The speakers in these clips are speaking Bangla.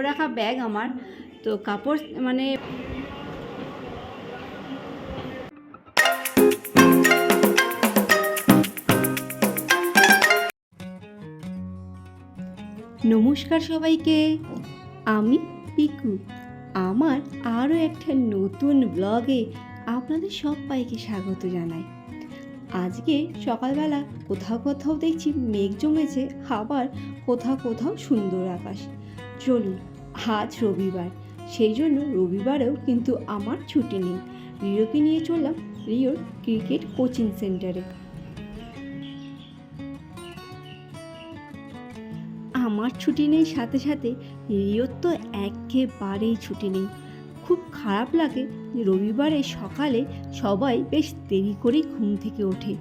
কাপড় রাখা ব্যাগ আমার, তো কাপড় মানে নমস্কার সবাইকে, আমি পিকু। আমার আরও একটা নতুন ব্লগে আপনাদের সবাইকে স্বাগত জানাই। আজকে সকালবেলা কোথাও কোথাও দেখছি মেঘ জমেছে, আবার কোথাও কোথাও সুন্দর আকাশ। চলুন, আজ রবিবার, সেই জন্য রবিবারেও কিন্তু আমার ছুটি নেই। রিওকে নিয়ে চললাম রিওর ক্রিকেট কোচিং সেন্টারে। আমার ছুটি নেই, সাথে সাথে রিওর তো একেবারেই ছুটি নেই। খুব খারাপ লাগে যে রবিবারে সকালে সবাই বেশ দেরি করেই ঘুম থেকে ওঠে,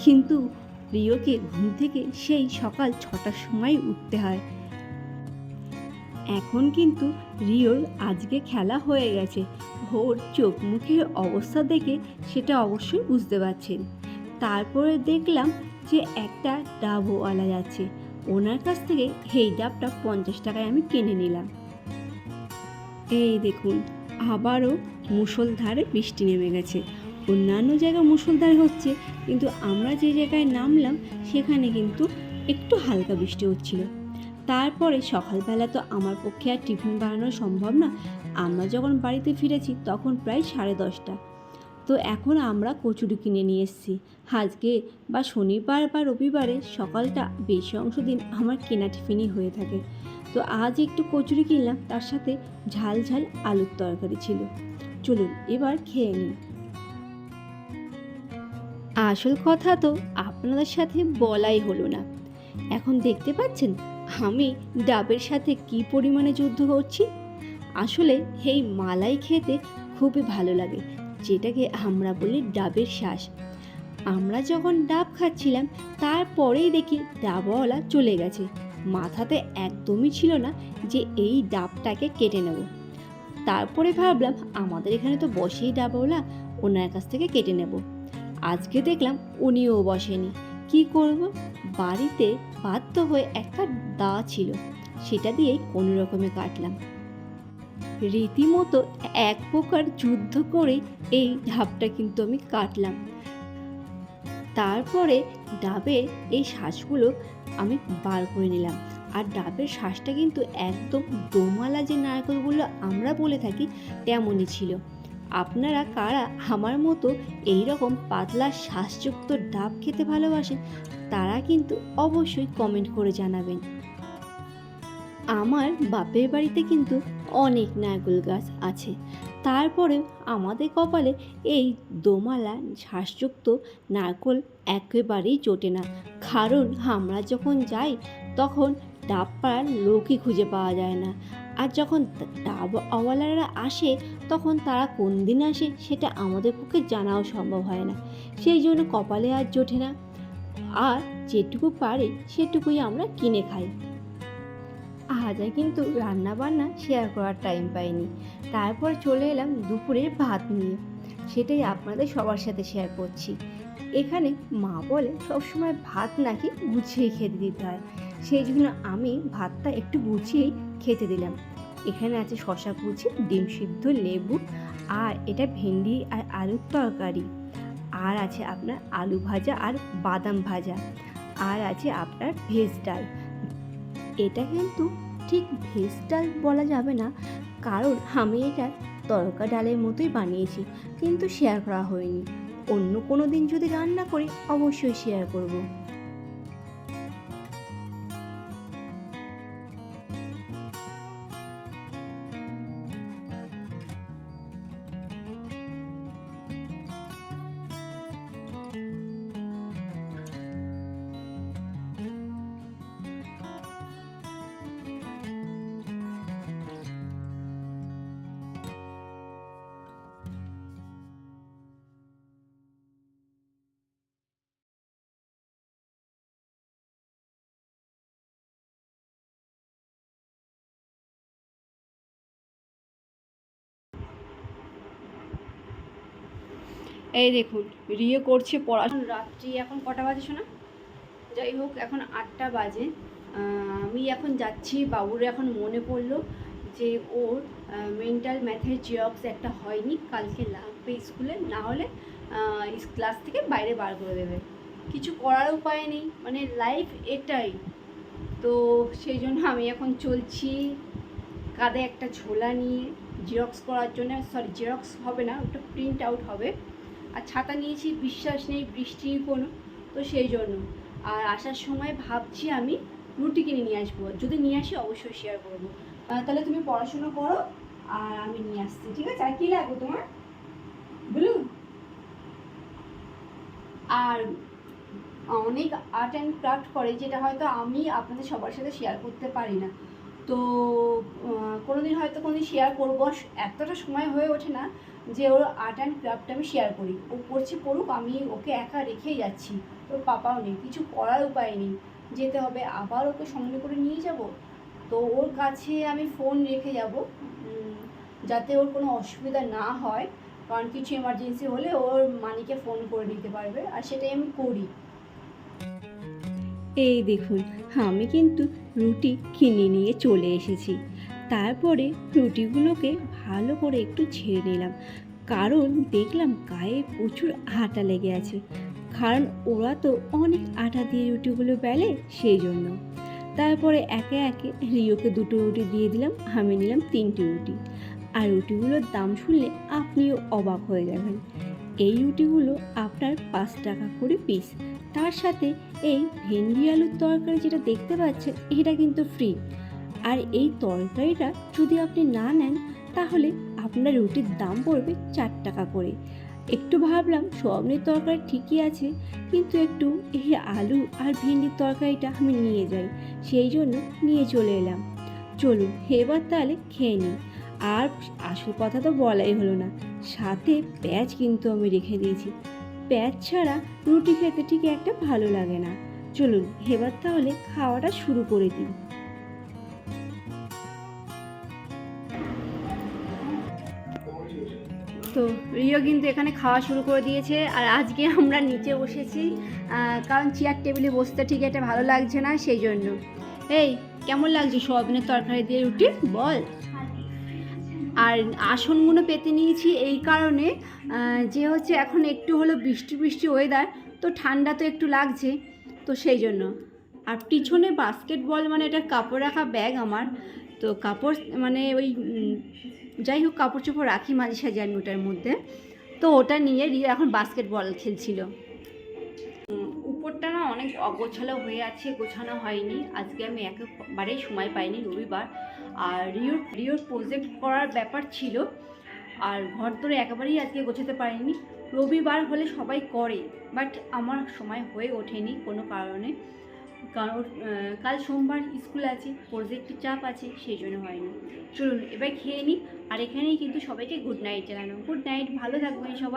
কিন্তু রিওকে ঘুম থেকে সেই সকাল 6টার সময় উঠতে হয়। এখন কিন্তু রিওর আজকে খেলা হয়ে গেছে, ওর চোখ মুখের অবস্থা দেখে সেটা অবশ্যই বুঝতে পারছেন। তারপরে দেখলাম যে একটা ডাবওয়ালা যাচ্ছে, ওনার কাছ থেকে এই ডাবটা 50 টাকায় আমি কিনে নিলাম। এই দেখুন, আবারও মুষলধারে বৃষ্টি নেমে গেছে। অন্যান্য জায়গায় মুষলধারে হচ্ছে, কিন্তু আমরা যে জায়গায় নামলাম সেখানে কিন্তু একটু হালকা বৃষ্টি হচ্ছিল। তারপরে সকালবেলা তো আমার পক্ষে আর টিফিন বানানো সম্ভব না। আমরা যখন বাড়িতে ফিরেছি তখন প্রায় 10:30। তো এখন আমরা কচুরি কিনে নিয়ে এসেছি। আজকে বা শনিবার বা রবিবারে সকালটা বেশি অংশ দিন আমার কেনা টিফিনই হয়ে থাকে। তো আজ একটু কচুরি কিনলাম, তার সাথে ঝাল ঝাল আলুর তরকারি ছিল। চলুন এবার খেয়ে নিই। আসল কথা তো আপনাদের সাথে বলাই হলো না। এখন দেখতে পাচ্ছেন আমি ডাবের সাথে কি পরিমাণে যুদ্ধ করছি। আসলে এই মালাই খেতে খুবই ভালো লাগে, যেটাকে আমরা বলি ডাবের শ্বাস। আমরা যখন ডাব খাচ্ছিলাম তারপরেই দেখি ডাবওয়ালা চলে গেছে। মাথাতে একদমই ছিল না যে এই ডাবটাকে কেটে নেব। তারপরে ভাবলাম আমাদের এখানে তো বসেই ডাবওয়ালা, ওনার কাছ থেকে কেটে নেব। আজকে দেখলাম উনিও বসেনি। কি করব, বাড়িতে বাধ্য হয়ে একটা দা ছিল, সেটা দিয়েই কোনো রকমে কাটলাম। রীতিমতো এক প্রকার যুদ্ধ করে এই ডাবটা কিন্তু আমি কাটলাম। তারপরে ডাবের এই শ্বাসগুলো আমি বার করে নিলাম। আর ডাবের শ্বাসটা কিন্তু একদম দোমালা যে নারকেলগুলো আমরা বলে থাকি তেমনই ছিল। আপনারা কারা আমার মতো এই রকম পাতলা শ্বাসযুক্ত ডাব খেতে ভালোবাসেন, তারা কিন্তু অবশ্যই কমেন্ট করে জানাবেন। আমার বাপের বাড়িতে কিন্তু অনেক নারকেল গাছ আছে, তারপরে আমাদের কপালে এই দোমালা শ্বাসযুক্ত নারকেল একেবারেই জোটে না। কারণ আমরা যখন যাই তখন ডাব পাড়ার লোকই খুঁজে পাওয়া যায় না। আর যখন ডাবওয়ালারা আসে তখন তারা কোন দিন আসে সেটা আমাদের পক্ষে জানাও সম্ভব হয় না, সেই জন্য কপালে আর জোটে না। আর যেটুকু পারি সেটুকুই আমরা কিনে খাই। আজ কিন্তু রান্না বান্না শেয়ার করার টাইম পাইনি। তারপর চলে এলাম দুপুরের ভাত নিয়ে, সেটাই আপনাদের সবার সাথে শেয়ার করছি। এখানে মা বলে সবসময় ভাত নাকি গুছিয়ে খেতে দিতে হয়, সেই জন্য আমি ভাতটা একটু গুছিয়েই খেতে দিলাম। এখানে আছে শশা কুচি, ডিম সিদ্ধ, লেবু, আর এটা ভেন্ডি আর আলুর তরকারি, আর আছে আপনার আলু ভাজা আর বাদাম ভাজা, আর আছে আপনার ভেজ ডাল। এটা কিন্তু ঠিক ভেজ ডাল বলা যাবে না, কারণ আমি এটা তড়কা ডালের মতোই বানিয়েছি, কিন্তু শেয়ার করা হয়নি। অন্য কোনো দিন যদি রান্না করি অবশ্যই শেয়ার করব। এই দেখুন রিও করছে পড়াশোনা। রাত্রি এখন কটা বাজে শোনা? যাই হোক, এখন 8টা বাজে। আমি এখন যাচ্ছি, বাবুর এখন মনে পড়লো যে ওর মেন্টাল ম্যাথের জিরক্স একটা হয়নি, কালকে লাগবে স্কুলে, না হলে ক্লাস থেকে বাইরে বার করে দেবে। কিছু করার উপায় নেই, মানে লাইফ এটাই। তো সেই জন্য আমি এখন চলছি কাঁধে একটা ঝোলা নিয়ে জেরক্স করার জন্য, সরি জেরক্স হবে না, ওটা প্রিন্ট আউট হবে। আর ছাতা নিয়েছি, বিশ্বাস নেই বৃষ্টি কোনো, তো সেই জন্য। আর আসার সময় ভাবছি আমি রুটি কিনে নিয়ে আসবো, যদি নিয়ে আসি অবশ্যই শেয়ার করবো। তাহলে তুমি পড়াশুনো করো আর আমি নিয়ে আসছি, ঠিক আছে? আর কী লাগবে তোমার? ব্লু। আর অনেক আর্ট অ্যান্ড ক্রাফট করে, যেটা হয়তো আমি আপনাদের সবার সাথে শেয়ার করতে পারি না। তো কোনোদিন হয়তো কোনোদিন শেয়ার করবো, এতটা সময় হয়ে ওঠে না যে ওর আর্ট অ্যান্ড ক্রাফট আমি শেয়ার করি। ও পড়ছে পড়ুক, আমি ওকে একা রেখেই যাচ্ছি, ওর পাপাও নেই, কিছু করার উপায় নেই, যেতে হবে, আবার ওকে সঙ্গে করে নিয়ে যাব। তো ওর কাছে আমি ফোন রেখে যাব, যাতে ওর কোনো অসুবিধা না হয়, কারণ কিছু এমার্জেন্সি হলে ওর মানিকে ফোন করে নিতে পারবে, আর সেটাই আমি করি। এই দেখুন, আমি কিন্তু রুটি কিনে নিয়ে চলে এসেছি। তারপরে রুটিগুলোকে ভালো করে একটু ছেড়ে নিলাম, কারণ দেখলাম গায়ে প্রচুর আটা লেগে আছে, কারণ ওরা তো অনেক আটা দিয়ে রুটিগুলো বেলে, সেই জন্য। তারপরে একে একে রিওকে 2টো রুটি দিয়ে দিলাম, আমি নিলাম 3টে রুটি। আর রুটিগুলোর দাম শুনলে আপনিও অবাক হয়ে যাবেন। এই রুটিগুলো আপনার 5 টাকা করে পিস। তার সাথে এই ভেন্ডি আলুর তরকারি যেটা দেখতে পাচ্ছেন, এটা কিন্তু ফ্রি। আর এই তরকারিটা যদি আপনি না নেন, তাহলে আপনার রুটির দাম পড়বে 4 টাকা করে। একটু ভাবলাম সোয়াবিনের তরকারি ঠিকই আছে, কিন্তু একটু এই আলু আর ভেন্ডির তরকারিটা আমি নিয়ে যাই, সেই জন্য নিয়ে চলে এলাম। চলুন এবার তাহলে খেয়ে নিই। আর আসল কথা তো বলাই হলো না, সাথে পেঁয়াজ কিন্তু আমি রেখে দিয়েছি। পেঁয়াজ ছাড়া রুটি খেতে ঠিক একটা ভালো লাগে না। চলুন এবার তাহলে খাওয়াটা শুরু করে দিই। তো রিও কিন্তু এখানে খাওয়া শুরু করে দিয়েছে, আর আজকে আমরা নিচে বসেছি, কারণ চেয়ার টেবিলে বসতে ঠিক একটা ভালো লাগছে না, সেই জন্য। এই কেমন লাগছে সোয়াবিনের তরকারি দিয়ে রুটি বল? আর আসনগুলো পেতে নিয়েছি এই কারণে যে হচ্ছে এখন একটু হলো বৃষ্টি বৃষ্টি ওয়েদার, তো ঠান্ডা তো একটু লাগছে, তো সেই জন্য। আর পিছনে বাস্কেটবল, মানে এটা কাপড় রাখা ব্যাগ আমার, তো কাপড় মানে ওই যাই হোক কাপড় চোপড় রাখি মাঝে সাঝে আমি ওটার মধ্যে, তো ওটা নিয়ে রিয়া এখন বাস্কেটবল খেলছিল। উপরটা না অনেক অগোছালো হয়ে আছে, গোছানো হয়নি, আজকে আমি একেবারেই সময় পাইনি, রবিবার। আর রিওর প্রজেক্ট করার ব্যাপার ছিল, আর ঘর ধরে একেবারেই আজকে গোছাতে পারিনি। রবিবার হলে সবাই করে, বাট আমার সময় হয়ে ওঠেনি কোনো কারণে, কারণ কাল সোমবার স্কুল আছে, প্রজেক্টের চাপ আছে, সেই জন্য হয়নি। চলুন এবার খেয়ে নিই, আর এখানেই কিন্তু সবাইকে গুড নাইট জানানো। গুড নাইট, ভালো থাকবেন সবাই।